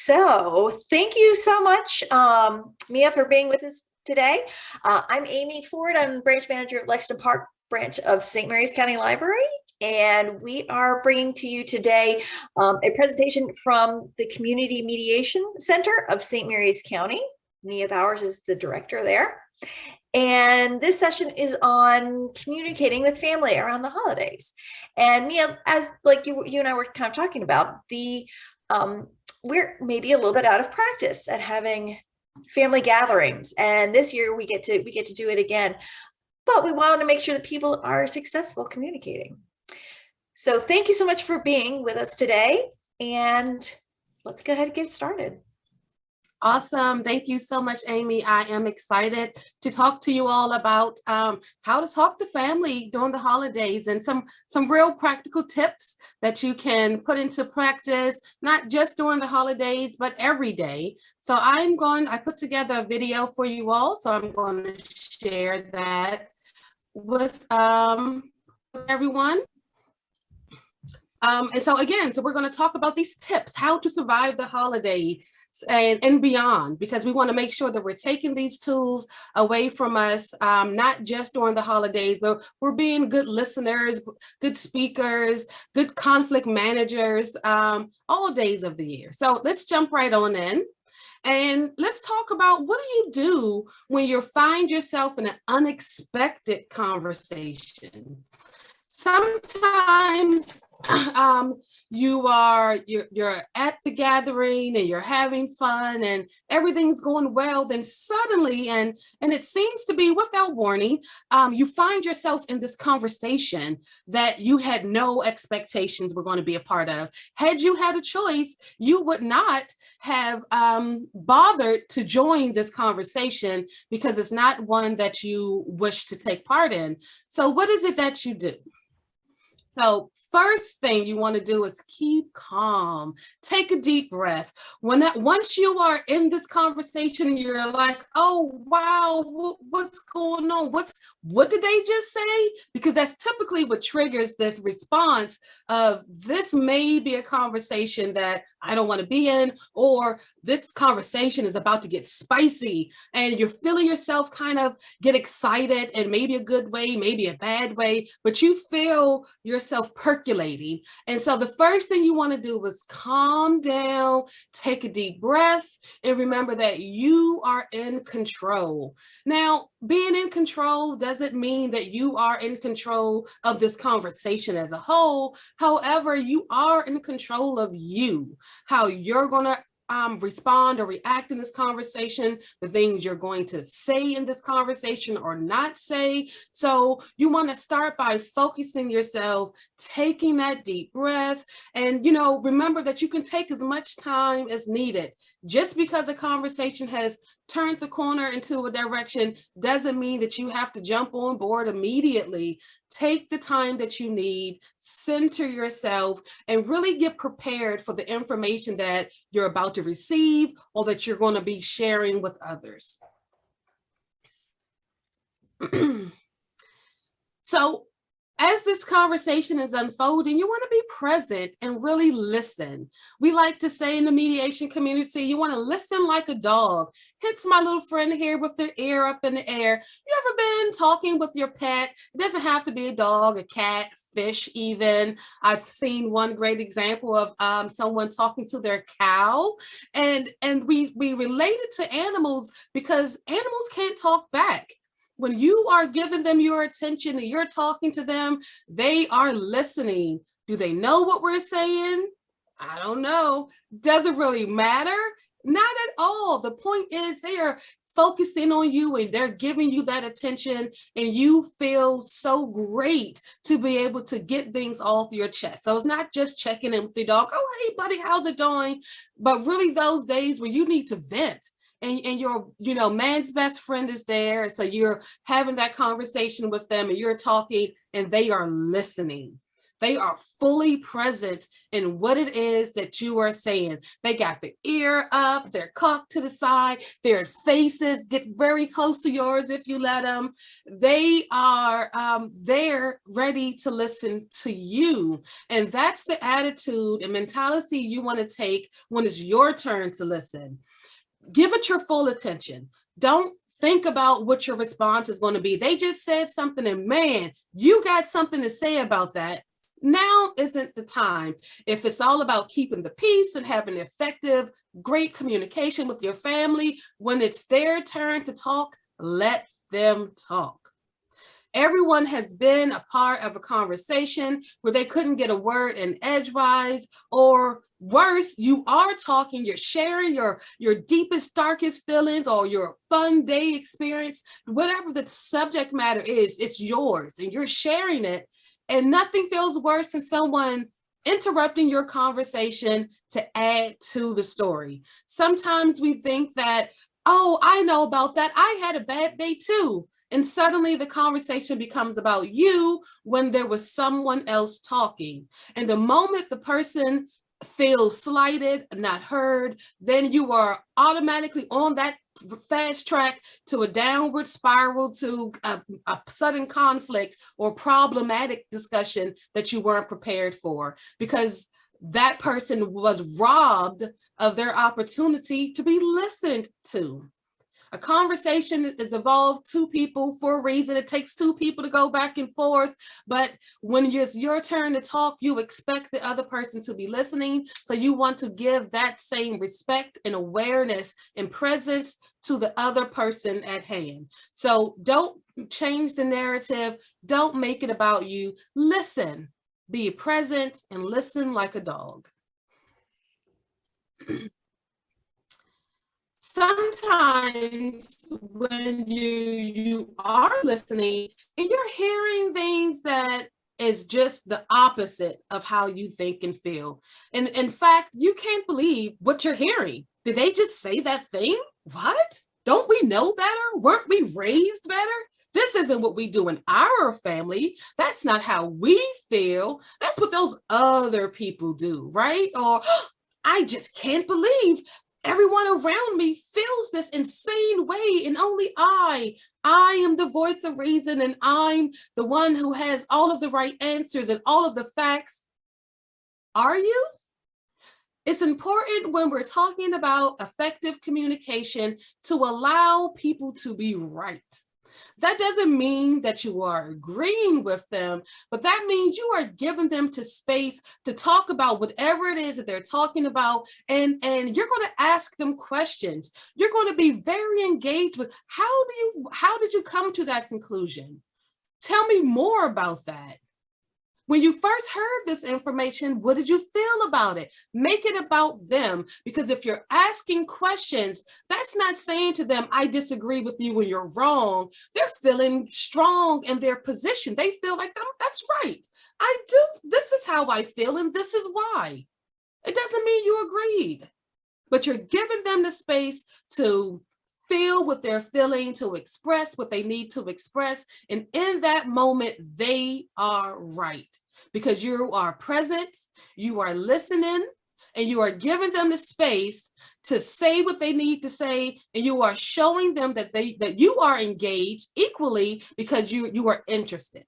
So thank you so much, Mia, for being with us today. I'm Amy Ford. I'm the branch manager of Lexington Park branch of St. Mary's County Library. And we are bringing to you today a presentation from the Community Mediation Center of St. Mary's County. Mia Bowers is the director there. And this session is on communicating with family around the holidays. And Mia, as like you and I were kind of talking about, we're maybe a little bit out of practice at having family gatherings, and this year we get to do it again. But we want to make sure that people are successful communicating. So thank you so much for being with us today, and let's go ahead and get started. Awesome. Thank you so much, Amy. I am excited to talk to you all about how to talk to family during the holidays and some real practical tips that you can put into practice, not just during the holidays, but every day. So I put together a video for you all. So I'm going to share that with everyone. And so we're going to talk about these tips, how to survive the holiday and beyond, because we want to make sure that we're taking these tools away from us, not just during the holidays, but we're being good listeners, good speakers, good conflict managers, all days of the year. So let's jump right on in. And let's talk about, what do you do when you find yourself in an unexpected conversation? Sometimes you're at the gathering and you're having fun and everything's going well, then suddenly, and it seems to be without warning, you find yourself in this conversation that you had no expectations were going to be a part of. Had you had a choice, you would not have bothered to join this conversation because it's not one that you wish to take part in. So what is it that you do? So first thing you want to do is keep calm. Take a deep breath. Once you are in this conversation, you're like, oh, wow, what's going on? What did they just say? Because that's typically what triggers this response of, this may be a conversation that I don't want to be in, or this conversation is about to get spicy, and you're feeling yourself kind of get excited in maybe a good way, maybe a bad way, but you feel yourself percolating. And so the first thing you want to do is calm down, take a deep breath, and remember that you are in control. Now, being in control doesn't mean that you are in control of this conversation as a whole. However, you are in control of you, how you're going to respond or react in this conversation, the things you're going to say in this conversation or not say. So you want to start by focusing yourself, taking that deep breath, and remember that you can take as much time as needed. Just because a conversation has turned the corner into a direction doesn't mean that you have to jump on board immediately. Take the time that you need, center yourself, and really get prepared for the information that you're about to receive or that you're going to be sharing with others. So, as this conversation is unfolding, you want to be present and really listen. We like to say in the mediation community, you want to listen like a dog. Hits my little friend here with their ear up in the air. You ever been talking with your pet? It doesn't have to be a dog, a cat, fish even. I've seen one great example of someone talking to their cow. And we relate it to animals because animals can't talk back. When you are giving them your attention and you're talking to them, they are listening. Do they know what we're saying? I don't know. Does it really matter? Not at all. The point is they are focusing on you and they're giving you that attention, and you feel so great to be able to get things off your chest. So it's not just checking in with your dog. Oh, hey, buddy, how's it doing? But really those days where you need to vent. And your, man's best friend is there. So you're having that conversation with them and you're talking and they are listening. They are fully present in what it is that you are saying. They got the ear up, they're cocked to the side, their faces get very close to yours if you let them. They are they're ready to listen to you. And that's the attitude and mentality you want to take when it's your turn to listen. Give it your full attention. Don't think about what your response is going to be. They just said something and man, you got something to say about that. Now isn't the time. If it's all about keeping the peace and having effective, great communication with your family, when it's their turn to talk, let them talk. Everyone has been a part of a conversation where they couldn't get a word in edgewise, or worse, you are talking, you're sharing your deepest, darkest feelings or your fun day experience, whatever the subject matter is, it's yours and you're sharing it. And nothing feels worse than someone interrupting your conversation to add to the story. Sometimes we think that, oh, I know about that. I had a bad day too. And suddenly the conversation becomes about you when there was someone else talking. And the moment the person feels slighted, not heard, then you are automatically on that fast track to a downward spiral, to a sudden conflict or problematic discussion that you weren't prepared for, because that person was robbed of their opportunity to be listened to. A conversation is evolved two people for a reason. It takes two people to go back and forth. But when it's your turn to talk, you expect the other person to be listening. So you want to give that same respect and awareness and presence to the other person at hand. So don't change the narrative. Don't make it about you. Listen, be present, and listen like a dog. Sometimes when you are listening and you're hearing things that is just the opposite of how you think and feel. And in fact, you can't believe what you're hearing. Did they just say that thing? What? Don't we know better? Weren't we raised better? This isn't what we do in our family. That's not how we feel. That's what those other people do, right? Or I just can't believe everyone around me feels this insane way, and only I am the voice of reason, and I'm the one who has all of the right answers and all of the facts. Are you? It's important when we're talking about effective communication to allow people to be right. That doesn't mean that you are agreeing with them, but that means you are giving them to space to talk about whatever it is that they're talking about, and you're going to ask them questions. You're going to be very engaged with how did you come to that conclusion? Tell me more about that. When you first heard this information, what did you feel about it? Make it about them, because if you're asking questions, that's not saying to them, I disagree with you and you're wrong. They're feeling strong in their position. They feel like, oh, that's right. This is how I feel, and this is why. It doesn't mean you agreed, but you're giving them the space to feel what they're feeling, to express what they need to express. And in that moment, they are right, because you are present, you are listening, and you are giving them the space to say what they need to say. And you are showing them that you are engaged equally, because you are interested.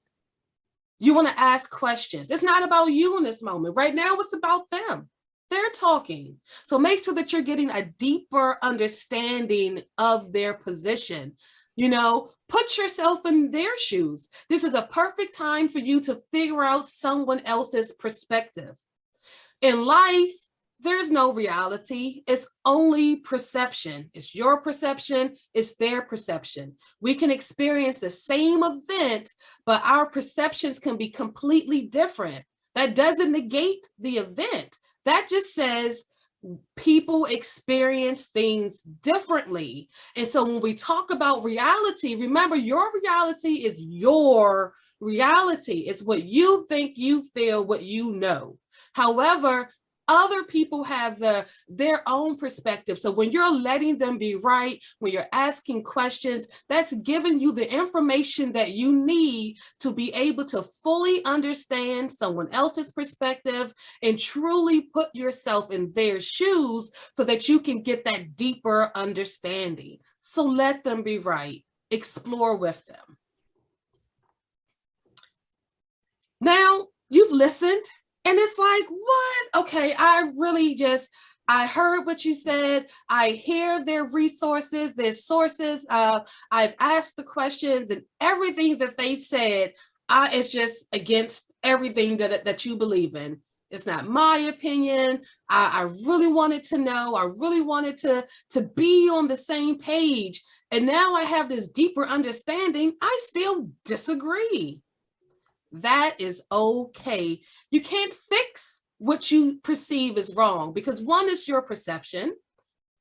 You want to ask questions. It's not about you in this moment. Right now, it's about them. They're talking. So make sure that you're getting a deeper understanding of their position. Put yourself in their shoes. This is a perfect time for you to figure out someone else's perspective. In life, there's no reality. It's only perception. It's your perception. It's their perception. We can experience the same event, but our perceptions can be completely different. That doesn't negate the event. That just says people experience things differently. And so when we talk about reality, remember, your reality is your reality. It's what you think, you feel, what you know. However, Other people have their own perspective. So when you're letting them be right, when you're asking questions, that's giving you the information that you need to be able to fully understand someone else's perspective and truly put yourself in their shoes so that you can get that deeper understanding. So let them be right. Explore with them. Now you've listened. And it's like, what? Okay, I heard what you said. I hear their resources, their sources. I've asked the questions, and everything that they said is just against everything that you believe in. It's not my opinion. I really wanted to know. I really wanted to be on the same page. And now I have this deeper understanding. I still disagree. That is okay. You can't fix what you perceive as wrong, because one is your perception,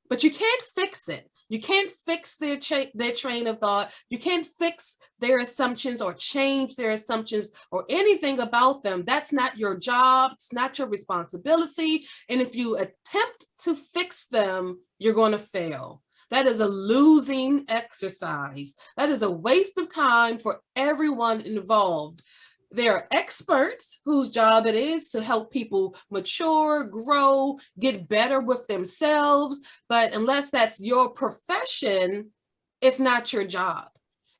but you can't fix it. You can't fix their train of thought. You can't fix their assumptions or change their assumptions or anything about them. That's not your job. It's not your responsibility. And if you attempt to fix them, you're going to fail. That is a losing exercise. That is a waste of time for everyone involved. There are experts whose job it is to help people mature, grow, get better with themselves. But unless that's your profession, it's not your job.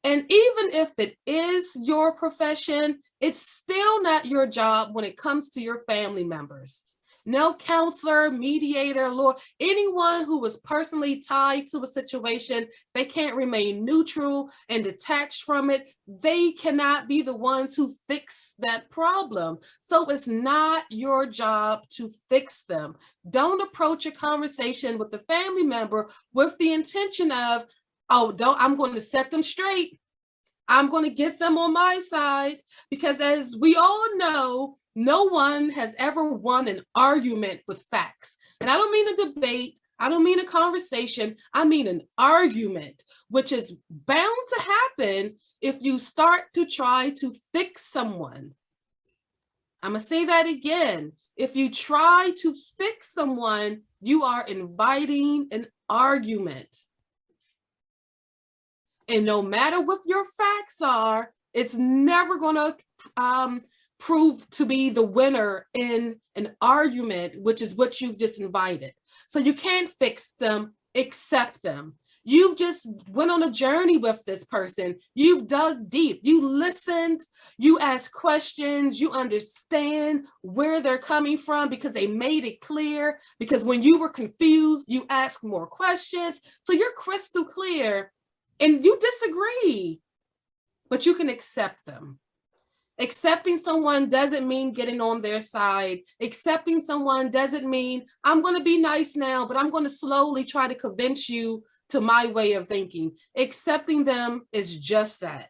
And even if it is your profession, it's still not your job when it comes to your family members. No counselor, mediator, lawyer, anyone who was personally tied to a situation, they can't remain neutral and detached from it. They cannot be the ones who fix that problem. So it's not your job to fix them. Don't approach a conversation with a family member with the intention of, I'm going to set them straight. I'm going to get them on my side, because as we all know, no one has ever won an argument with facts. And I don't mean a debate. I don't mean a conversation. I mean an argument, which is bound to happen if you start to try to fix someone. I'm going to say that again. If you try to fix someone, you are inviting an argument. And no matter what your facts are, it's never going to prove to be the winner in an argument, which is what you've just invited. So you can't fix them, accept them. You've just went on a journey with this person. You've dug deep. You listened. You asked questions. You understand where they're coming from because they made it clear. Because when you were confused, you asked more questions. So you're crystal clear and you disagree, but you can accept them. Accepting someone doesn't mean getting on their side. Accepting someone doesn't mean I'm going to be nice now, but I'm going to slowly try to convince you to my way of thinking. Accepting them is just that.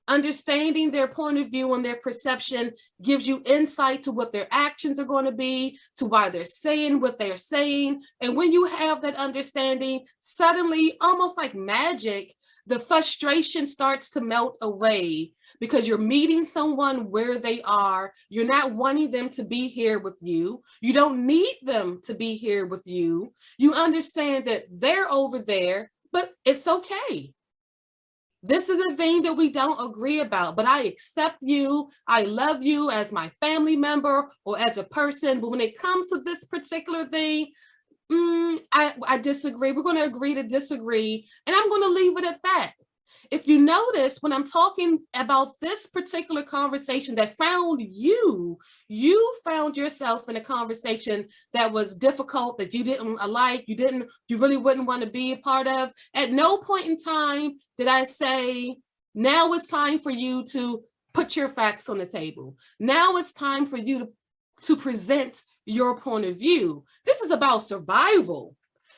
Understanding their point of view and their perception gives you insight to what their actions are going to be, to why they're saying what they're saying. And when you have that understanding, suddenly, almost like magic, the frustration starts to melt away because you're meeting someone where they are. You're not wanting them to be here with you. You don't need them to be here with you. You understand that they're over there, but it's okay. This is a thing that we don't agree about, but I accept you. I love you as my family member or as a person. But when it comes to this particular thing, I disagree. We're going to agree to disagree. And I'm going to leave it at that. If you notice, when I'm talking about this particular conversation that found you found yourself in a conversation that was difficult, that you didn't like, you really wouldn't want to be a part of. At no point in time did I say, now it's time for you to put your facts on the table. Now it's time for you to present your point of view. This is about survival.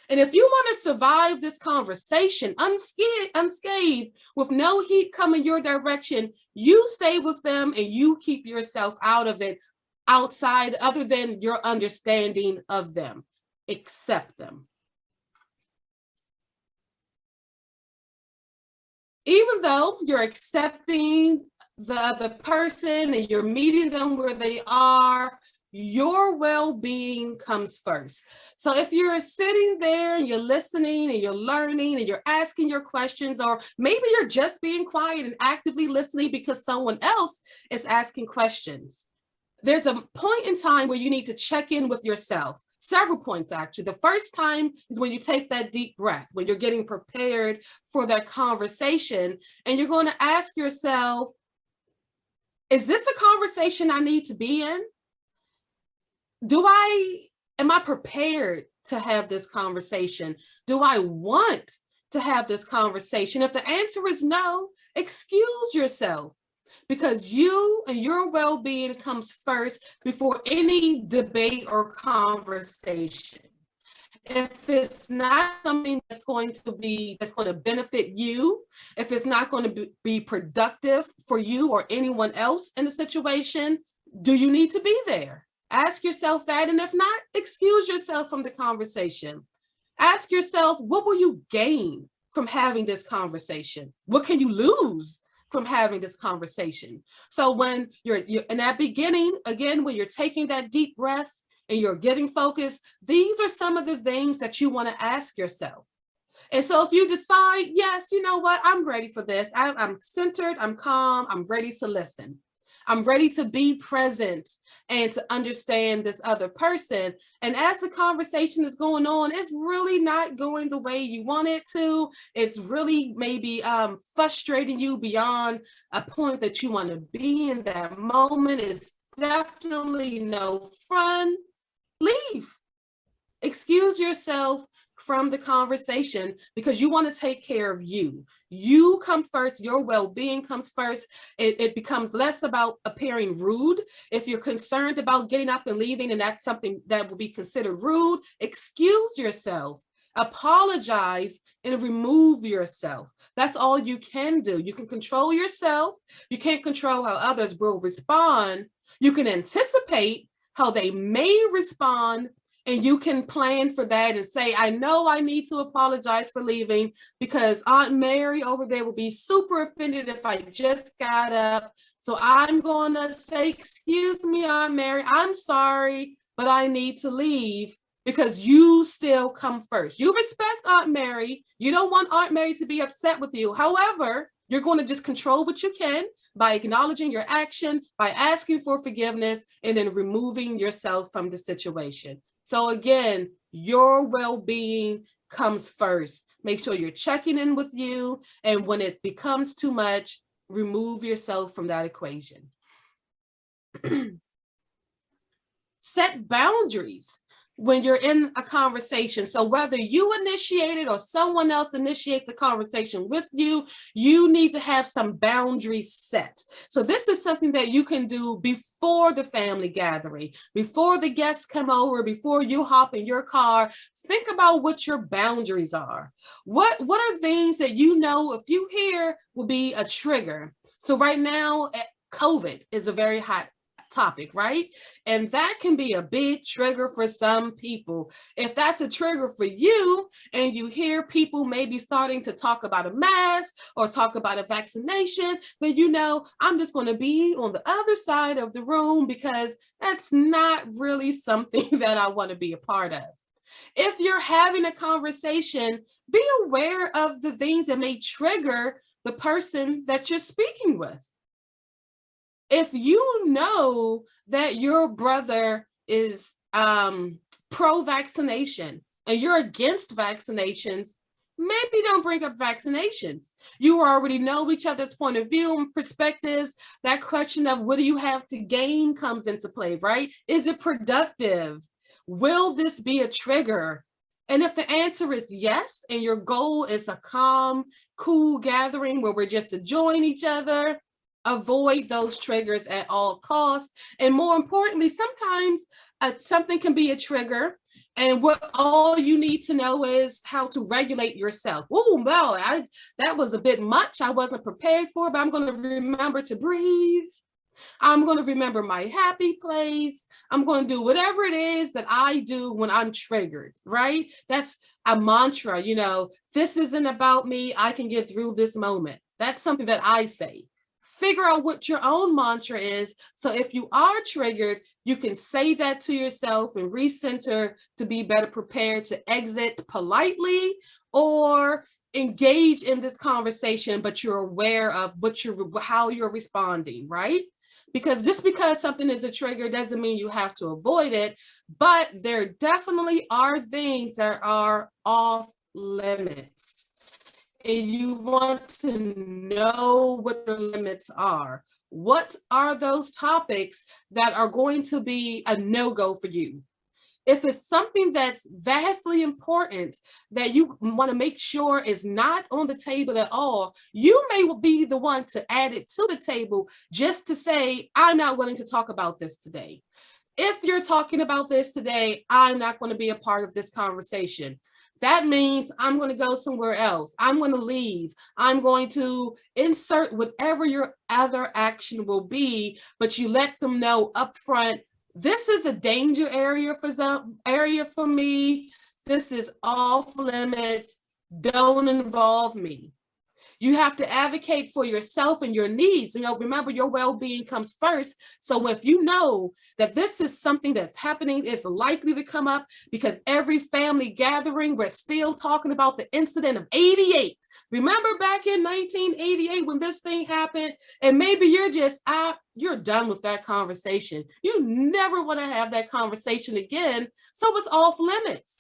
And if you want to survive this conversation unscathed, with no heat coming your direction, you stay with them and you keep yourself out of it, outside, other than your understanding of them. Accept them. Even though you're accepting the other person and you're meeting them where they are, Your well-being comes first. So if you're sitting there and you're listening and you're learning and you're asking your questions, or maybe you're just being quiet and actively listening because someone else is asking questions, there's a point in time where you need to check in with yourself. Several points, actually. The first time is when you take that deep breath, when you're getting prepared for that conversation, and you're going to ask yourself, is this a conversation I need to be in? Am I prepared to have this conversation? Do I want to have this conversation? If the answer is no, excuse yourself, because you and your well-being comes first before any debate or conversation. If it's not something that's going to benefit you, if it's not going to be productive for you or anyone else in the situation, do you need to be there? Ask yourself that. And if not, excuse yourself from the conversation. Ask yourself, what will you gain from having this conversation? What can you lose from having this conversation? So when you're in that beginning, again, when you're taking that deep breath and you're getting focused, these are some of the things that you want to ask yourself. And so if you decide, yes, you know what, I'm ready for this. I'm centered, I'm calm, I'm ready to listen. I'm ready to be present and to understand this other person. And as the conversation is going on, it's really not going the way you want it to. It's really maybe frustrating you beyond a point that you want to be in that moment. It's definitely no fun. Leave. Excuse yourself from the conversation because you want to take care of you. You come first. Your well-being comes first. It becomes less about appearing rude. If you're concerned about getting up and leaving and that's something that will be considered rude, excuse yourself. Apologize and remove yourself. That's all you can do. You can control yourself. You can't control how others will respond. You can anticipate how they may respond, and you can plan for that and say, I know I need to apologize for leaving because Aunt Mary over there will be super offended if I just got up. So I'm going to say, excuse me, Aunt Mary, I'm sorry, but I need to leave, because you still come first. You respect Aunt Mary. You don't want Aunt Mary to be upset with you. However, you're going to just control what you can by acknowledging your action, by asking for forgiveness, and then removing yourself from the situation. So again, your well-being comes first. Make sure you're checking in with you. And when it becomes too much, remove yourself from that equation. Set boundaries when you're in a conversation. So whether you initiate it or someone else initiates a conversation with you, you need to have some boundaries set. So this is something that you can do before the family gathering, before the guests come over, before you hop in your car. Think about what your boundaries are. What are things that you know if you hear will be a trigger? So right now, COVID is a very hot topic, right? And that can be a big trigger for some people. If that's a trigger for you and you hear people maybe starting to talk about a mask or talk about a vaccination, then you know, I'm just going to be on the other side of the room because that's not really something that I want to be a part of. If you're having a conversation, be aware of the things that may trigger the person that you're speaking with. If you know that your brother is pro-vaccination and you're against vaccinations, maybe don't bring up vaccinations. You already know each other's point of view and perspectives. That question of what do you have to gain comes into play, right? Is it productive? Will this be a trigger? And if the answer is yes, and your goal is a calm, cool gathering where we're just enjoying each other, avoid those triggers at all costs. And more importantly, sometimes something can be a trigger, and what all you need to know is how to regulate yourself. Oh, well, that was a bit much. I wasn't prepared for, but I'm going to remember to breathe. I'm going to remember my happy place. I'm going to do whatever it is that I do when I'm triggered, right? That's a mantra, this isn't about me. I can get through this moment. That's something that I say. Figure out what your own mantra is. So if you are triggered, you can say that to yourself and recenter to be better prepared to exit politely or engage in this conversation, but you're aware of how you're responding, right? Because just because something is a trigger doesn't mean you have to avoid it, but there definitely are things that are off limits. And you want to know what your limits are. What are those topics that are going to be a no-go for you? If it's something that's vastly important that you want to make sure is not on the table at all, you may be the one to add it to the table just to say, I'm not willing to talk about this today. If you're talking about this today, I'm not going to be a part of this conversation. That means I'm going to go somewhere else. I'm going to leave. I'm going to insert whatever your other action will be, but you let them know upfront, this is a danger area for me. This is off limits. Don't involve me. You have to advocate for yourself and your needs. Remember, your well-being comes first. So if you know that this is something that's happening, it's likely to come up, because every family gathering, we're still talking about the incident of '88. Remember back in 1988 when this thing happened, and maybe you're done with that conversation. You never want to have that conversation again. So it's off limits.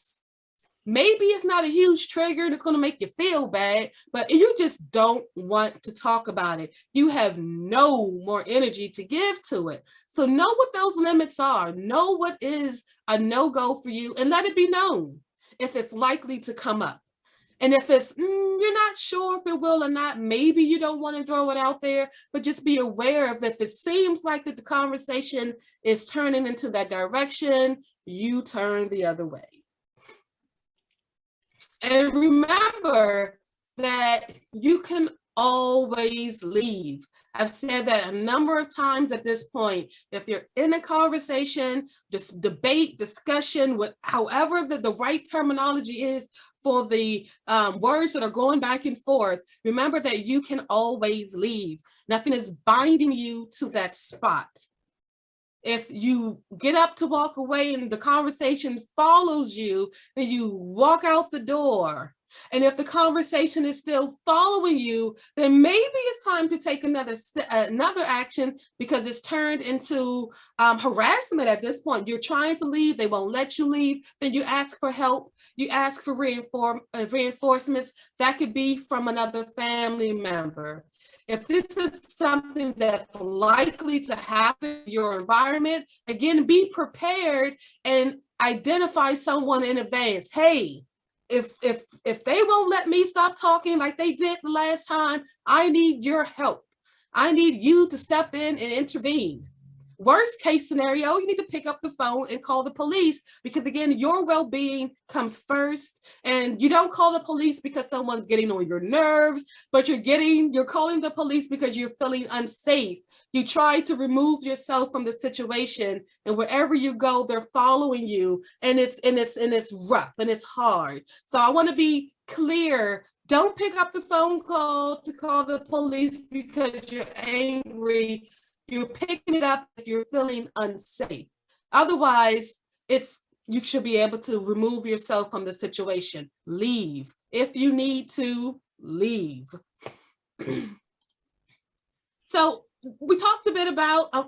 Maybe it's not a huge trigger that's going to make you feel bad, but you just don't want to talk about it. You have no more energy to give to it. So know what those limits are. Know what is a no-go for you and let it be known if it's likely to come up. And if it's, you're not sure if it will or not, maybe you don't want to throw it out there, but just be aware of if it seems like that the conversation is turning into that direction, you turn the other way. And remember that you can always leave. I've said that a number of times at this point. If you're in a conversation, just debate, discussion, however the right terminology is for the words that are going back and forth, remember that you can always leave. Nothing is binding you to that spot. If you get up to walk away and the conversation follows you, then you walk out the door. And if the conversation is still following you, then maybe it's time to take another action, because it's turned into harassment at this point. You're trying to leave, they won't let you leave. Then you ask for help, you ask for reinforcements. That could be from another family member. If this is something that's likely to happen in your environment, again, be prepared and identify someone in advance. Hey, if they won't let me stop talking like they did the last time, I need your help. I need you to step in and intervene. Worst case scenario, you need to pick up the phone and call the police, because again, your well-being comes first. And you don't call the police because someone's getting on your nerves, but you're calling the police because you're feeling unsafe. You try to remove yourself from the situation, and wherever you go, they're following you, and it's rough and it's hard. So I want to be clear. Don't pick up the phone call to call the police because you're angry. You're picking it up if you're feeling unsafe. Otherwise, you should be able to remove yourself from the situation. Leave. If you need to, leave. So we talked a bit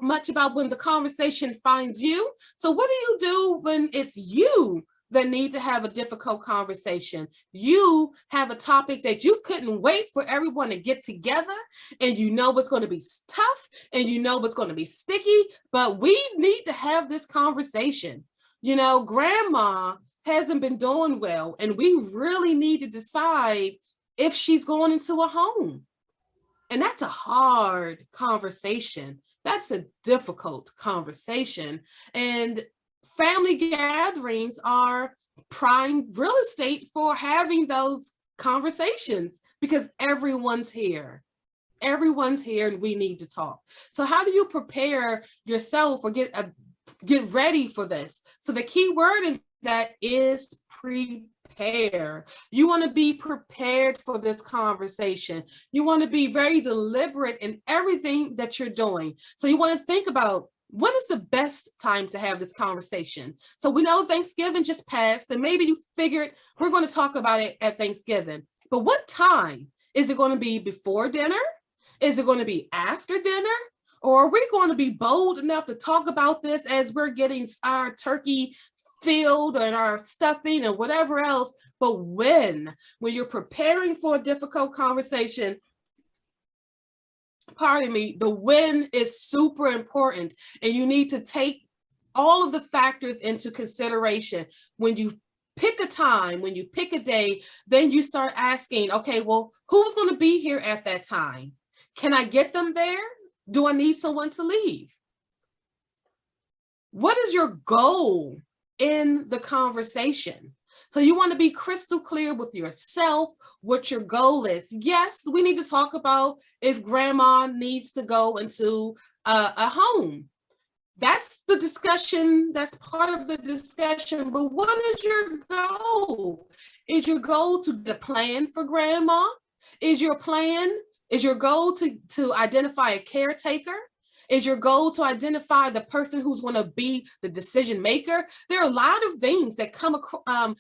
much about when the conversation finds you. So what do you do when it's you that need to have a difficult conversation? You have a topic that you couldn't wait for everyone to get together, and you know it's going to be tough, and you know it's going to be sticky, but we need to have this conversation. Grandma hasn't been doing well, and we really need to decide if she's going into a home. And that's a hard conversation. That's a difficult conversation. And family gatherings are prime real estate for having those conversations, because everyone's here. Everyone's here and we need to talk. So how do you prepare yourself or get ready for this? So the key word in that is prepare. prepare. You want to be prepared for this conversation. You want to be very deliberate in everything that you're doing. So you want to think about, when is the best time to have this conversation? So we know Thanksgiving just passed, and maybe you figured we're going to talk about it at Thanksgiving. But what time? Is it going to be before dinner? Is it going to be after dinner? Or are we going to be bold enough to talk about this as we're getting our turkey filled and our stuffing and whatever else? But when you're preparing for a difficult conversation, pardon me, the when is super important, and you need to take all of the factors into consideration. When you pick a time, when you pick a day, then you start asking, okay, well, who's going to be here at that time? Can I get them there? Do I need someone to leave? What is your goal in the conversation? So you want to be crystal clear with yourself what your goal is. Yes, we need to talk about if grandma needs to go into a home. That's the discussion. That's part of the discussion. But what is your goal? Is your goal to get a plan for grandma? Is your goal to identify a caretaker? Is your goal to identify the person who's going to be the decision maker? There are a lot of things that come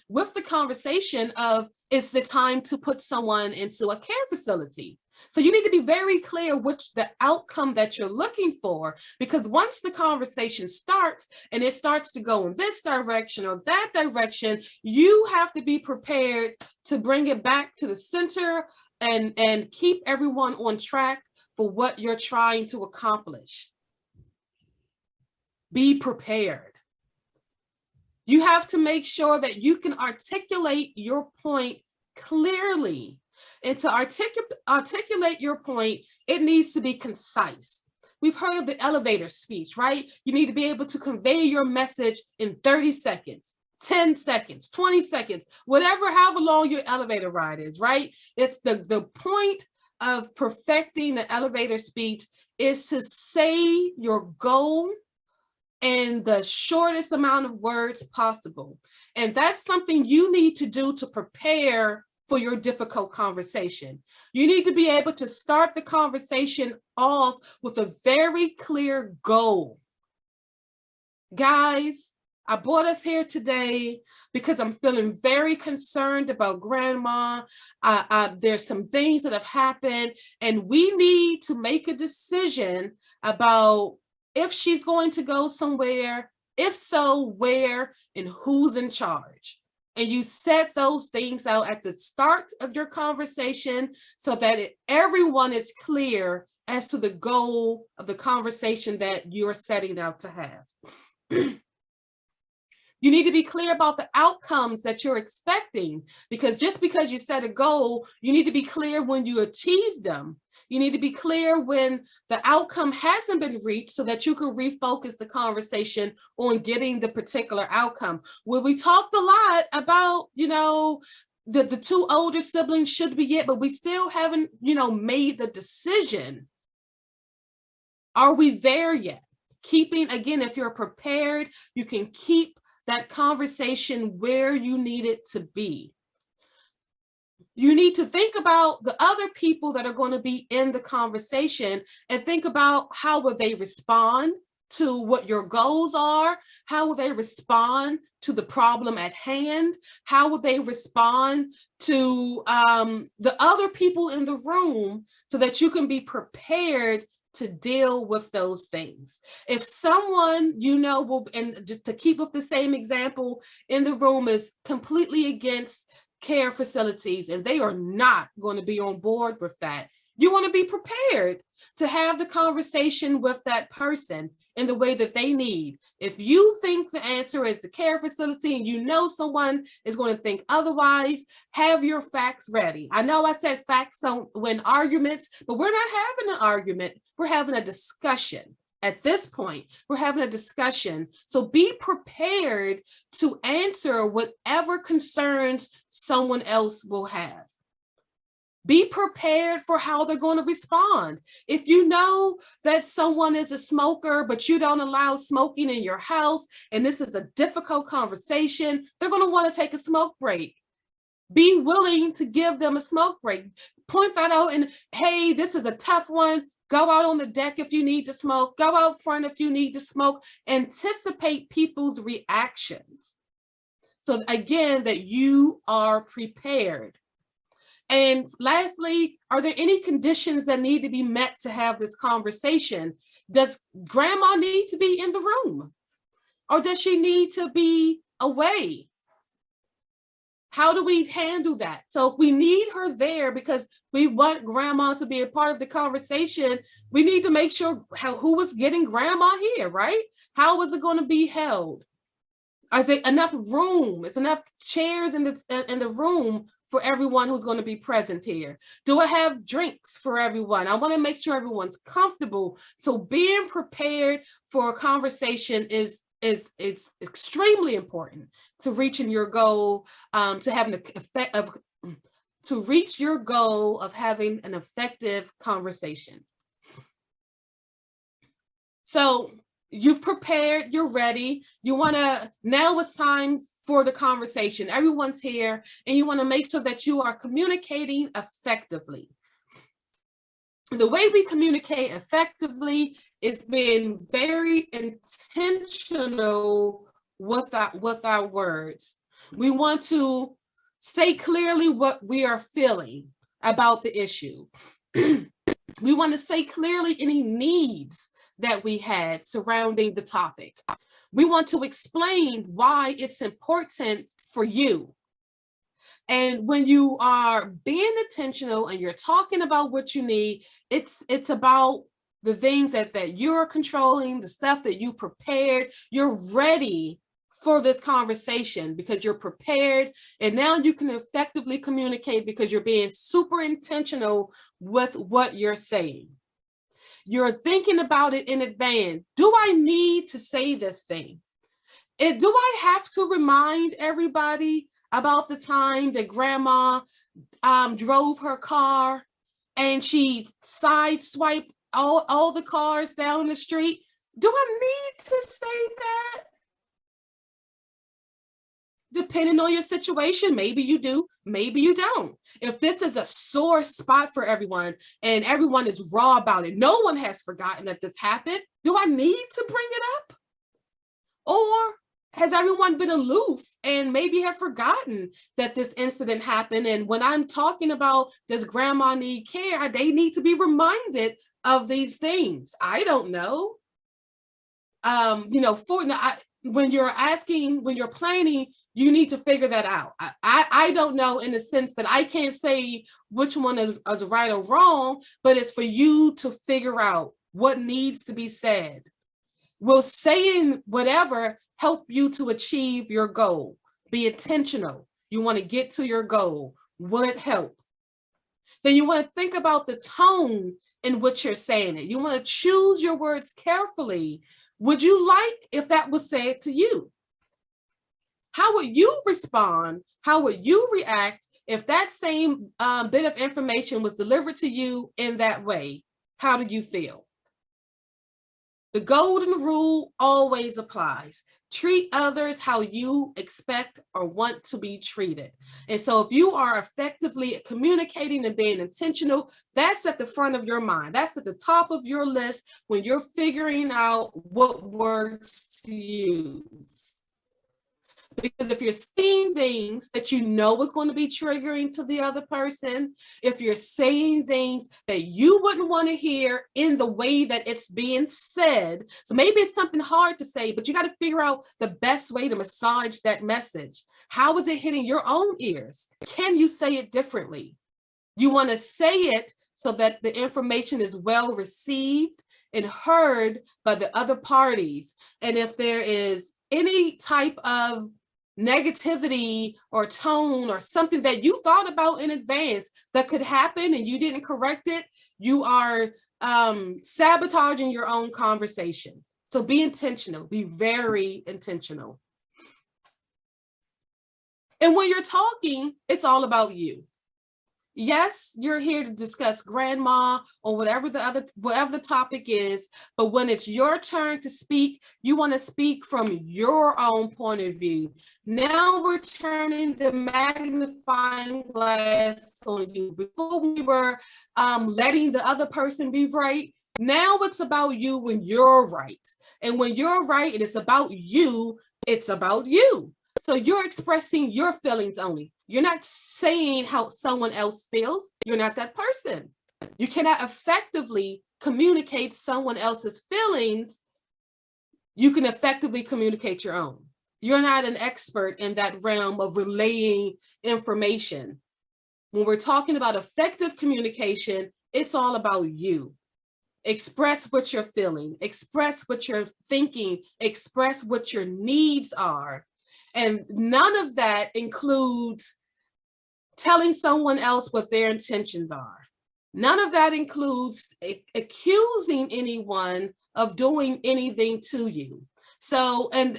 with the conversation of, it's the time to put someone into a care facility. So you need to be very clear which the outcome that you're looking for, because once the conversation starts and it starts to go in this direction or that direction, you have to be prepared to bring it back to the center and keep everyone on track for what you're trying to accomplish. Be prepared. You have to make sure that you can articulate your point clearly. And to articulate your point, it needs to be concise. We've heard of the elevator speech, right? You need to be able to convey your message in 30 seconds, 10 seconds, 20 seconds, however long your elevator ride is, right? It's the point of perfecting the elevator speech is to say your goal in the shortest amount of words possible. And that's something you need to do to prepare for your difficult conversation. You need to be able to start the conversation off with a very clear goal. Guys, I brought us here today because I'm feeling very concerned about grandma. There's some things that have happened, and we need to make a decision about if she's going to go somewhere, if so, where, and who's in charge. And you set those things out at the start of your conversation so that everyone is clear as to the goal of the conversation that you're setting out to have. You need to be clear about the outcomes that you're expecting, because just because you set a goal, you need to be clear when you achieve them. You need to be clear when the outcome hasn't been reached so that you can refocus the conversation on getting the particular outcome. Well, we talked a lot about, the two older siblings should be it, but we still haven't, made the decision. Are we there yet? Again, if you're prepared, you can keep that conversation where you need it to be. You need to think about the other people that are going to be in the conversation and think about how will they respond to what your goals are? How will they respond to the problem at hand? How will they respond to the other people in the room so that you can be prepared to deal with those things? If someone and just to keep up the same example in the room, is completely against care facilities and they are not going to be on board with that, you want to be prepared to have the conversation with that person in the way that they need. If you think the answer is the care facility and someone is going to think otherwise, have your facts ready. I know I said facts don't win arguments, but we're not having an argument. We're having a discussion. At this point, we're having a discussion. So be prepared to answer whatever concerns someone else will have. Be prepared for how they're going to respond. If you know that someone is a smoker, but you don't allow smoking in your house, and this is a difficult conversation, they're going to want to take a smoke break. Be willing to give them a smoke break. Point that out and, hey, this is a tough one. Go out on the deck if you need to smoke. Go out front if you need to smoke. Anticipate people's reactions. So again, that you are prepared. And lastly, are there any conditions that need to be met to have this conversation? Does grandma need to be in the room? Or does she need to be away? How do we handle that? So if we need her there because we want grandma to be a part of the conversation, we need to make sure who is getting grandma here, right? How is it going to be held? Is there enough room? Is enough chairs in the room for everyone who's going to be present here? Do I have drinks for everyone? I want to make sure everyone's comfortable. So being prepared for a conversation is extremely important to reaching your goal, to having an effect of to reach your goal of having an effective conversation. So you've prepared, you're ready. Now it's time for the conversation. Everyone's here and you want to make sure that you are communicating effectively. The way we communicate effectively is being very intentional with our words. We want to state clearly what we are feeling about the issue. We want to say clearly any needs that we had surrounding the topic. We want to explain why it's important for you. And when you are being intentional and you're talking about what you need, it's about the things that you're controlling, the stuff that you prepared. You're ready for this conversation because you're prepared, and now you can effectively communicate because you're being super intentional with what you're saying. You're thinking about it in advance. Do I need to say this thing? Do I have to remind everybody about the time that grandma drove her car and she sideswiped all the cars down the street? Do I need to say that? Depending on your situation, maybe you do, maybe you don't. If this is a sore spot for everyone and everyone is raw about it, no one has forgotten that this happened, do I need to bring it up? Or has everyone been aloof and maybe have forgotten that this incident happened? And when I'm talking about does grandma need care, they need to be reminded of these things. I don't know. When you're planning, you need to figure that out. I don't know, in the sense that I can't say which one is right or wrong, but it's for you to figure out what needs to be said. Will saying whatever help you to achieve your goal? Be intentional. You want to get to your goal. Will it help? Then you want to think about the tone in which you're saying it. You want to choose your words carefully. Would you like if that was said to you? How would you respond? How would you react if that same bit of information was delivered to you in that way? How do you feel? The golden rule always applies. Treat others how you expect or want to be treated. And so if you are effectively communicating and being intentional, that's at the front of your mind. That's at the top of your list when you're figuring out what words to use. Because if you're saying things that you know is going to be triggering to the other person, if you're saying things that you wouldn't want to hear in the way that it's being said, so maybe it's something hard to say, but you got to figure out the best way to massage that message. How is it hitting your own ears? Can you say it differently? You want to say it so that the information is well received and heard by the other parties. And if there is any type of negativity or tone or something that you thought about in advance that could happen and you didn't correct it, you are sabotaging your own conversation. So be intentional, be very intentional. And when you're talking, it's all about you. Yes, you're here to discuss grandma or whatever the topic is, but when it's your turn to speak, you want to speak from your own point of view. Now we're turning the magnifying glass on you. Before we were letting the other person be right. Now it's about you when you're right. And when you're right and it's about you, it's about you. So you're expressing your feelings only. You're not saying how someone else feels. You're not that person. You cannot effectively communicate someone else's feelings. You can effectively communicate your own. You're not an expert in that realm of relaying information. When we're talking about effective communication, it's all about you. Express what you're feeling, express what you're thinking, express what your needs are. And none of that includes telling someone else what their intentions are. None of that includes accusing anyone of doing anything to you. So, and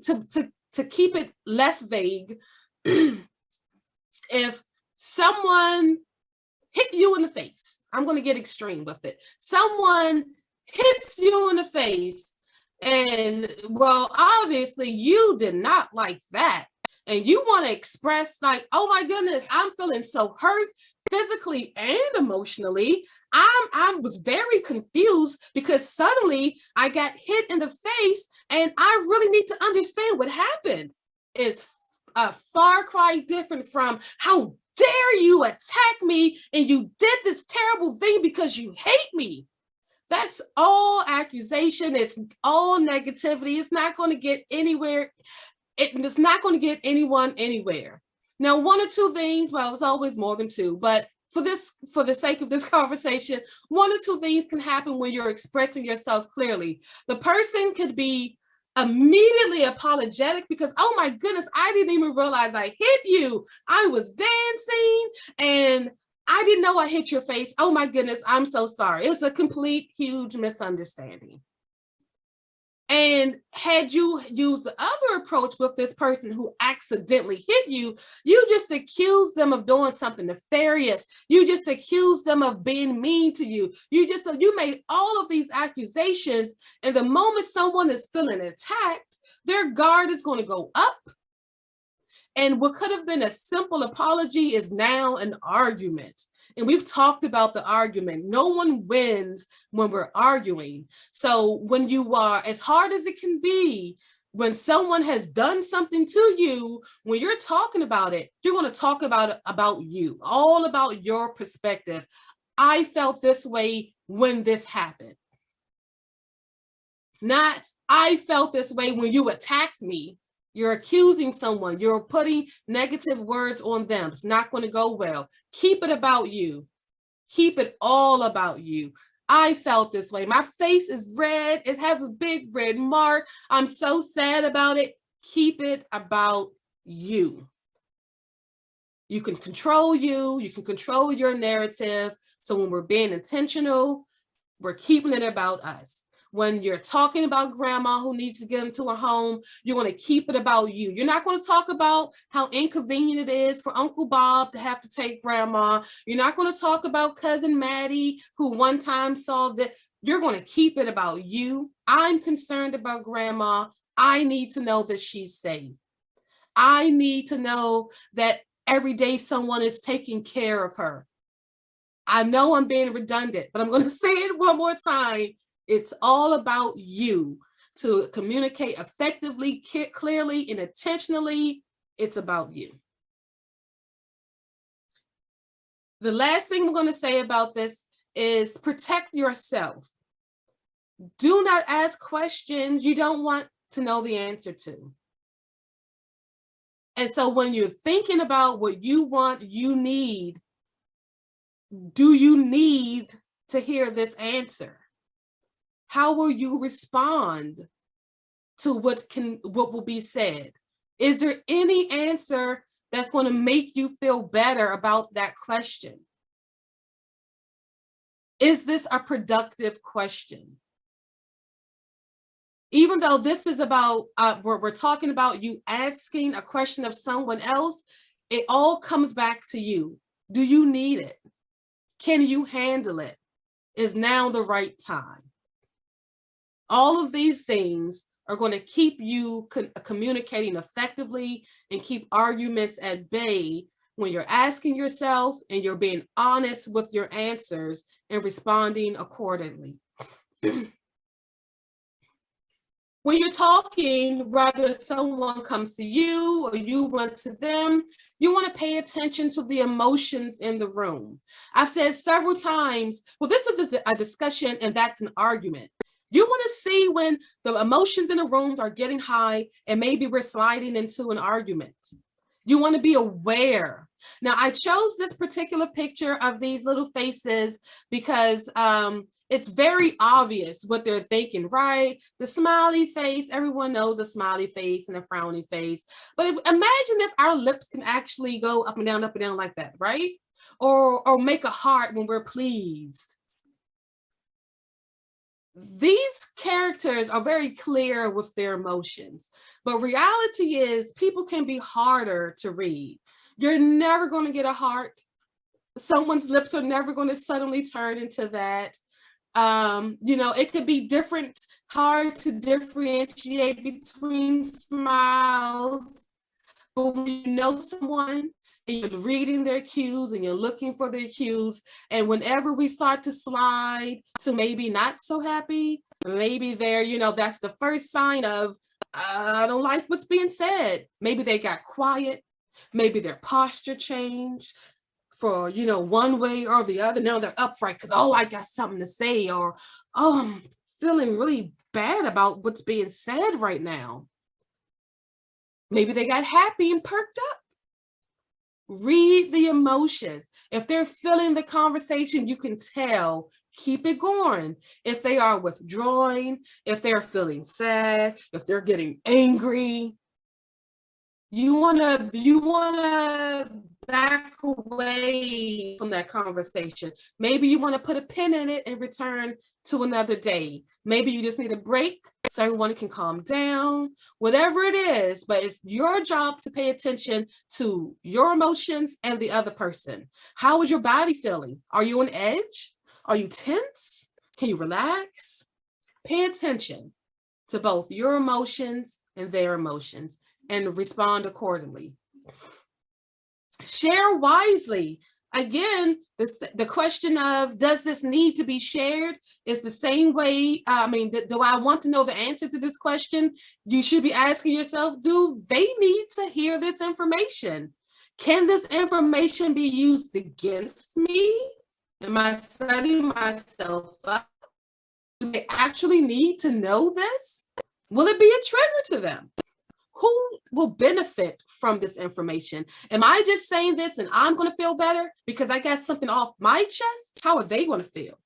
to keep it less vague, if someone hit you in the face, I'm going to get extreme with it. Someone hits you in the face, and well, obviously you did not like that. And you want to express like, oh my goodness, I'm feeling so hurt physically and emotionally. I was very confused because suddenly I got hit in the face and I really need to understand what happened. It's a far cry different from how dare you attack me and you did this terrible thing because you hate me. That's all accusation. It's all negativity. It's not going to get anywhere. It's not going to get anyone anywhere. Now, one or two things, well, it's always more than two, but for the sake of this conversation, one or two things can happen when you're expressing yourself clearly. The person could be immediately apologetic because, oh my goodness, I didn't even realize I hit you. I was dancing and I didn't know I hit your face. Oh my goodness, I'm so sorry. It was a complete, huge misunderstanding. And had you used the other approach with this person who accidentally hit you, you just accused them of doing something nefarious. You just accused them of being mean to you. You made all of these accusations. And the moment someone is feeling attacked, their guard is going to go up. And what could have been a simple apology is now an argument. And we've talked about the argument. No one wins when we're arguing. So when you are, as hard as it can be, when someone has done something to you, when you're talking about it, you're going to talk about you, all about your perspective. I felt this way when this happened. Not, I felt this way when you attacked me. You're accusing someone. You're putting negative words on them. It's not going to go well. Keep it about you. Keep it all about you. I felt this way. My face is red. It has a big red mark. I'm so sad about it. Keep it about you. You can control you. You can control your narrative. So when we're being intentional, we're keeping it about us. When you're talking about grandma who needs to get into a home, you're going to keep it about you. You're not going to talk about how inconvenient it is for Uncle Bob to have to take grandma. You're not going to talk about cousin Maddie who one time saw that. You're going to keep it about you. I'm concerned about grandma. I need to know that she's safe. I need to know that every day someone is taking care of her. I know I'm being redundant, but I'm going to say it one more time. It's all about you. To communicate effectively, clearly, and intentionally, it's about you. The last thing we're going to say about this is protect yourself. Do not ask questions you don't want to know the answer to. And so when you're thinking about what you want, you need, do you need to hear this answer? How will you respond to what will be said? Is there any answer that's going to make you feel better about that question? Is this a productive question? Even though this is about, we're talking about you asking a question of someone else, it all comes back to you. Do you need it? Can you handle it? Is now the right time? All of these things are going to keep you communicating effectively and keep arguments at bay when you're asking yourself and you're being honest with your answers and responding accordingly. When you're talking, whether someone comes to you or you run to them, you want to pay attention to the emotions in the room. I've said several times, well, this is a discussion and that's an argument. You want to see when the emotions in the rooms are getting high and maybe we're sliding into an argument. You want to be aware. Now, I chose this particular picture of these little faces because it's very obvious what they're thinking, right? The smiley face, everyone knows a smiley face and a frowny face. But imagine if our lips can actually go up and down like that, right? Or make a heart when we're pleased. These characters are very clear with their emotions, but reality is people can be harder to read. You're never going to get a heart. Someone's lips are never going to suddenly turn into that. It could be different, hard to differentiate between smiles. But when you know someone and you're reading their cues and you're looking for their cues, and whenever we start to slide to maybe not so happy, maybe they're, that's the first sign of, I don't like what's being said. Maybe they got quiet. Maybe their posture changed for, one way or the other. Now they're upright because, I got something to say, or, I'm feeling really bad about what's being said right now. Maybe they got happy and perked up. Read the emotions. If they're feeling the conversation, you can tell. Keep it going. If they are withdrawing, if they're feeling sad, if they're getting angry, you wanna back away from that conversation. Maybe you want to put a pin in it and return to another day. Maybe you just need a break so everyone can calm down, whatever it is, but it's your job to pay attention to your emotions and the other person. How is your body feeling? Are you on edge? Are you tense? Can you relax? Pay attention to both your emotions and their emotions and respond accordingly. Share wisely. Again, the question of, does this need to be shared, is the same way. Do I want to know the answer to this question? You should be asking yourself, do they need to hear this information? Can this information be used against me? Am I setting myself up? Do they actually need to know this? Will it be a trigger to them? Who will benefit from this information? Am I just saying this and I'm going to feel better because I got something off my chest? How are they going to feel?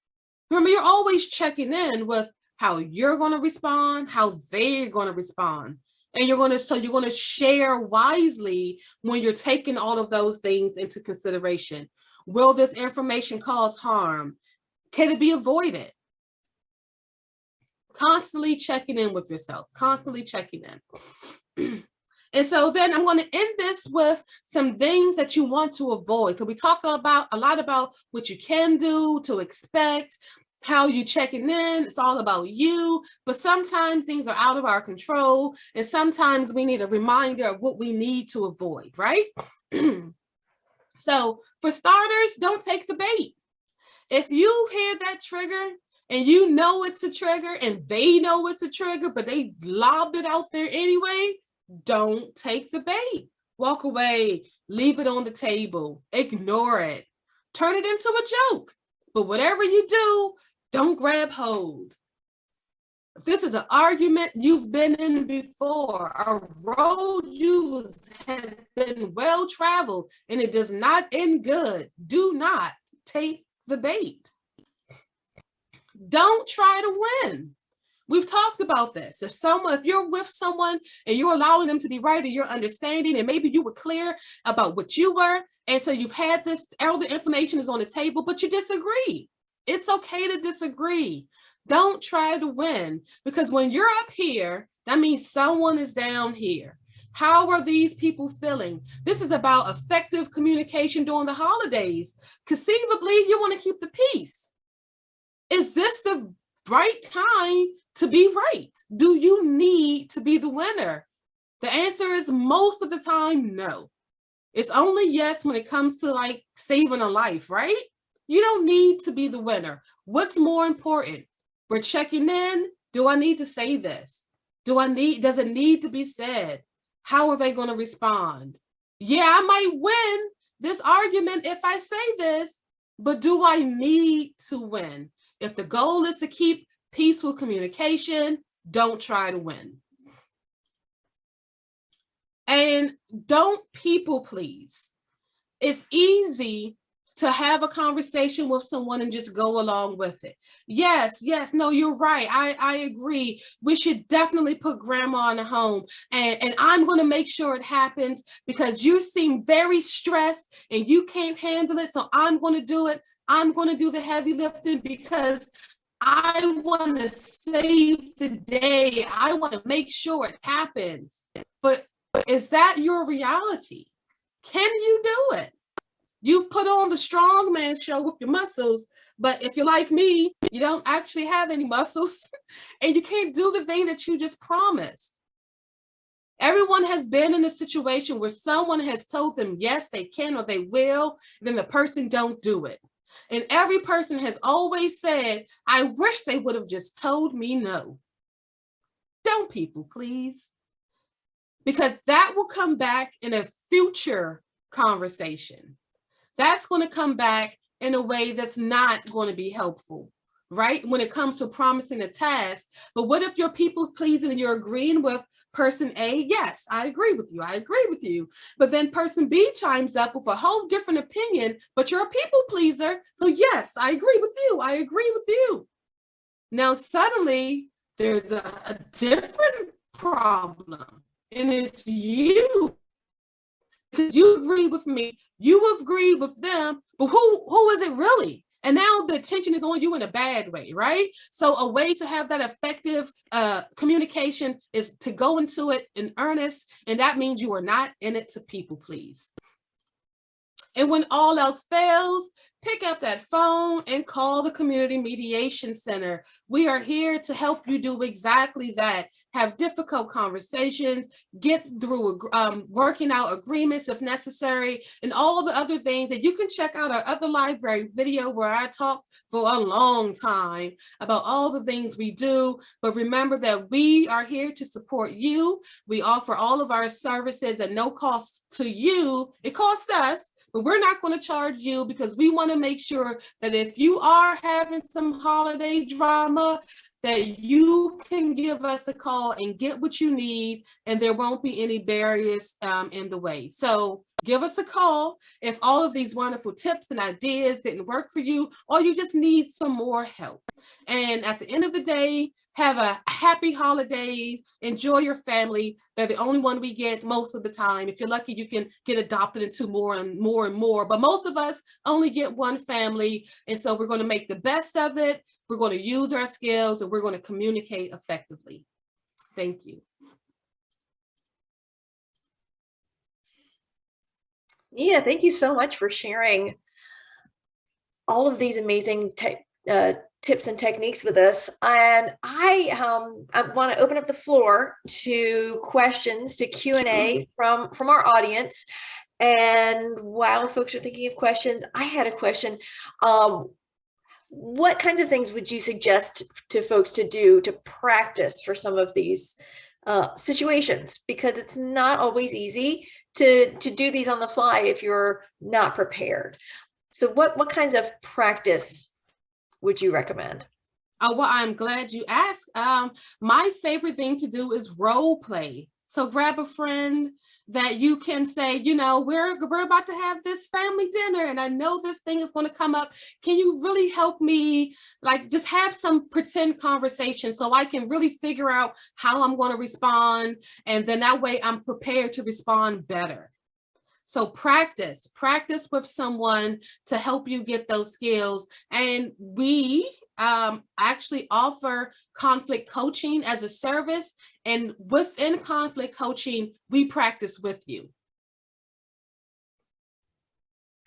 Remember, you're always checking in with how you're going to respond, how they're going to respond. And you're going to share wisely when you're taking all of those things into consideration. Will this information cause harm? Can it be avoided? Constantly checking in with yourself, constantly checking in. And so then I'm going to end this with some things that you want to avoid. So we talk a lot about what you can do, to expect, how you checking in. It's all about you, but sometimes things are out of our control. And sometimes we need a reminder of what we need to avoid, right? So for starters, don't take the bait. If you hear that trigger and you know it's a trigger and they know it's a trigger, but they lobbed it out there anyway, don't take the bait. Walk away, leave it on the table, ignore it, turn it into a joke. But whatever you do, don't grab hold. If this is an argument you've been in before, a road has been well traveled and it does not end good, do not take the bait. Don't try to win. We've talked about this. If you're with someone and you're allowing them to be right and you're understanding, and maybe you were clear about what you were, and so you've had this, all the information is on the table, but you disagree. It's okay to disagree. Don't try to win, because when you're up here, that means someone is down here. How are these people feeling? This is about effective communication during the holidays. Conceivably, you want to keep the peace. Is this the right time to be right? Do you need to be the winner? The answer is most of the time, no. It's only yes when it comes to like saving a life, right? You don't need to be the winner. What's more important? We're checking in. Do I need to say this? Does it need to be said? How are they going to respond? Yeah, I might win this argument if I say this, but do I need to win? If the goal is to keep peaceful communication, don't try to win. And don't people please. It's easy to have a conversation with someone and just go along with it. Yes, no, you're right. I agree. We should definitely put grandma in a home. And I'm going to make sure it happens because you seem very stressed and you can't handle it. So I'm going to do it. I'm going to do the heavy lifting because I want to save the day. I want to make sure it happens. But is that your reality? Can you do it? You've put on the strongman show with your muscles, but if you're like me, you don't actually have any muscles and you can't do the thing that you just promised. Everyone has been in a situation where someone has told them, yes, they can or they will, then the person don't do it. And every person has always said, I wish they would have just told me no. Don't people, please. Because that will come back in a future conversation. That's going to come back in a way that's not going to be helpful, right? When it comes to promising a task. But what if you're people pleasing and you're agreeing with person A? Yes, I agree with you. I agree with you. But then person B chimes up with a whole different opinion, but you're a people pleaser. So yes, I agree with you. I agree with you. Now suddenly there's a different problem, and it's you. Because you agree with me, you agree with them, but who is it really? And now the attention is on you in a bad way, right? So a way to have that effective communication is to go into it in earnest, and that means you are not in it to people please. And when all else fails, pick up that phone and call the Community Mediation Center. We are here to help you do exactly that. Have difficult conversations, get through working out agreements if necessary, and all the other things that you can check out our other library video where I talk for a long time about all the things we do. But remember that we are here to support you. We offer all of our services at no cost to you. It costs us, but we're not going to charge you because we want to make sure that if you are having some holiday drama, that you can give us a call and get what you need, and there won't be any barriers in the way. So give us a call if all of these wonderful tips and ideas didn't work for you, or you just need some more help. And at the end of the day, have a happy holidays, enjoy your family. They're the only one we get most of the time. If you're lucky, you can get adopted into more and more and more, but most of us only get one family. And so we're going to make the best of it. We're going to use our skills and we're going to communicate effectively. Thank you. Yeah, thank you so much for sharing all of these amazing tips and techniques with us. And I want to open up the floor to questions, to Q&A from our audience. And while folks are thinking of questions, I had a question. What kinds of things would you suggest to folks to do to practice for some of these situations? Because it's not always easy to do these on the fly if you're not prepared. So what kinds of practice would you recommend? Well, I'm glad you asked. My favorite thing to do is role play. So grab a friend that you can say, you know, we're about to have this family dinner and I know this thing is going to come up. Can you really help me, like, just have some pretend conversation so I can really figure out how I'm going to respond. And then that way I'm prepared to respond better. So practice with someone to help you get those skills. And we actually offer conflict coaching as a service. And within conflict coaching, we practice with you.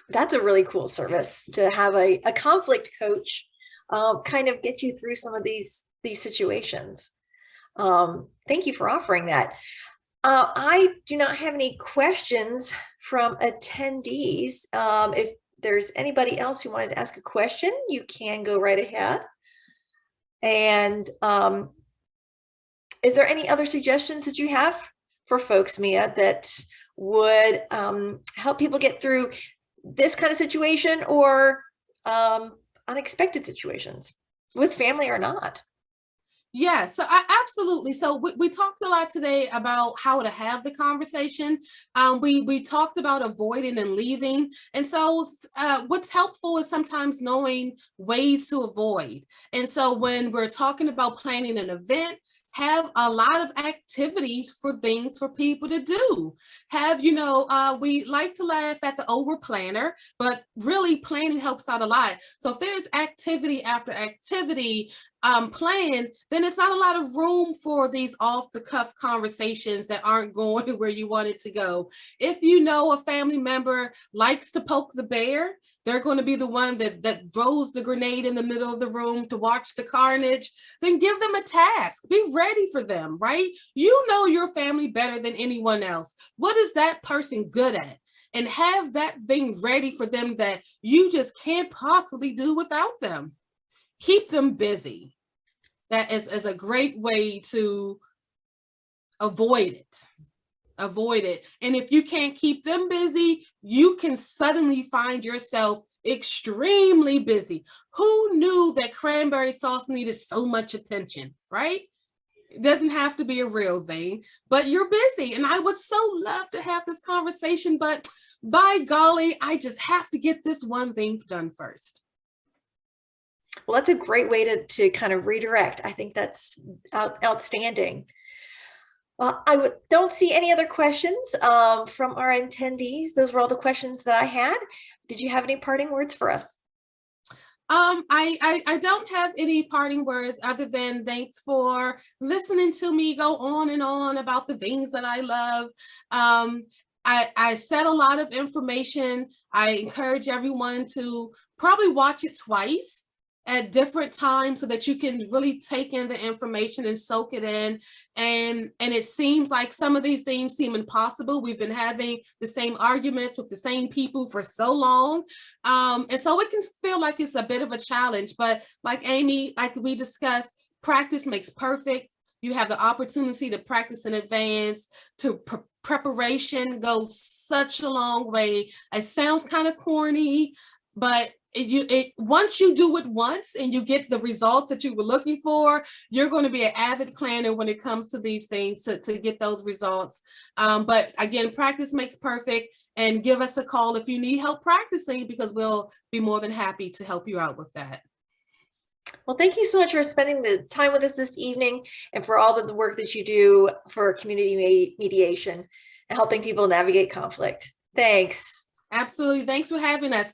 That's a really cool service to have a conflict coach kind of get you through some of these situations. Thank you for offering that. I do not have any questions from attendees. If there's anybody else who wanted to ask a question, you can go right ahead. And is there any other suggestions that you have for folks, Mia, that would help people get through this kind of situation or unexpected situations with family or not? Yeah, so absolutely. So we talked a lot today about how to have the conversation. We talked about avoiding and leaving. And so what's helpful is sometimes knowing ways to avoid. And so when we're talking about planning an event, have a lot of activities for things for people to do. Have, we like to laugh at the over planner, but really planning helps out a lot. So if there's activity after activity planned, then it's not a lot of room for these off the cuff conversations that aren't going where you want it to go. If you know a family member likes to poke the bear, they're going to be the one that throws the grenade in the middle of the room to watch the carnage, then give them a task. Be ready for them, right? You know your family better than anyone else. What is that person good at? And have that thing ready for them that you just can't possibly do without them. Keep them busy. That is a great way to avoid it. Avoid it. And if you can't keep them busy, you can suddenly find yourself extremely busy. Who knew that cranberry sauce needed so much attention, right? It doesn't have to be a real thing, but you're busy. And I would so love to have this conversation, but by golly, I just have to get this one thing done first. Well, that's a great way to kind of redirect. I think that's outstanding. I don't see any other questions from our attendees. Those were all the questions that I had. Did you have any parting words for us? I don't have any parting words other than thanks for listening to me go on and on about the things that I love. I said a lot of information. I encourage everyone to probably watch it twice at different times so that you can really take in the information and soak it in. And it seems like some of these things seem impossible. We've been having the same arguments with the same people for so long. And so it can feel like it's a bit of a challenge, but like Amy, like we discussed, practice makes perfect. You have the opportunity to practice in advance, to preparation goes such a long way. It sounds kind of corny, but once you do it once and you get the results that you were looking for, you're going to be an avid planner when it comes to these things to get those results. But again, practice makes perfect, and give us a call if you need help practicing, because we'll be more than happy to help you out with that. Well, thank you so much for spending the time with us this evening and for all of the work that you do for community mediation and helping people navigate conflict. Thanks. Absolutely. Thanks for having us.